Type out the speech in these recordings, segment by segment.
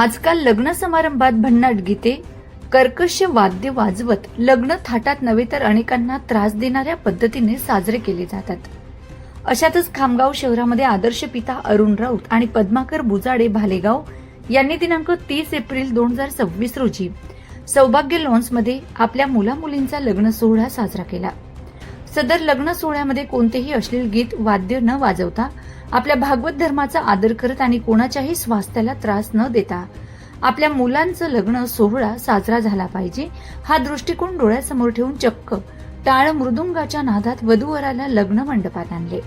आजकाल लग्न समारंभात भन्नाट गीते, कर्कश वाद्य वाजवत लग्न थाटात नव्हे तर अनेकांना त्रास देणाऱ्या पद्धतीने साजरे केले जातात. अशातच खामगाव शहरामध्ये आदर्श पिता अरुण राऊत आणि पद्माकर बुजाडे भालेगाव यांनी दिनांक 30 एप्रिल 2026 रोजी सौभाग्य लॉन्समध्ये आपल्या मुलामुलींचा लग्न सोहळा साजरा केला. सदर लग्न सोहळ्यामध्ये कोणतेही अश्लील गीत वाद्य न वाजवता आपल्या भागवत धर्माचा आदर करत आणि कोणाच्याही स्वास्थ्याला त्रास न देता आपल्या मुलांचं लग्न सोहळा साजरा झाला पाहिजे हा दृष्टिकोन डोळ्यासमोर ठेवून चक्क टाळ मृदुंगाच्या नादात वधूवराला लग्न मंडपात आणले.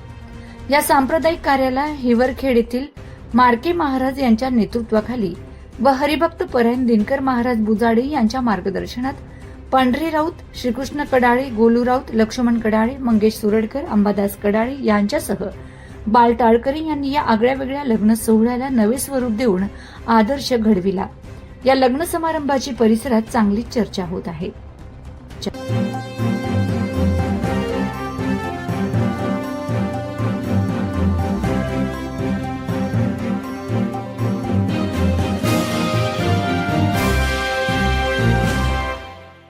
या सांप्रदायिक कार्याला हिवरखेड येथील मार्के महाराज यांच्या नेतृत्वाखाली व हरिभक्त परायण दिनकर महाराज बुजाडे यांच्या मार्गदर्शनात पांढरे राऊत, श्रीकृष्ण कडाळे, गोलू राऊत, लक्ष्मण कडाळे, मंगेश सुरडकर, अंबादास कडाळे यांच्यासह बाल टाळकरी यांनी या आगळ्यावेगळ्या लग्न सोहळ्याला नवे स्वरूप देऊन आदर्श घडविला. या लग्न समारंभाची परिसरात चांगलीच चर्चा होत आहे.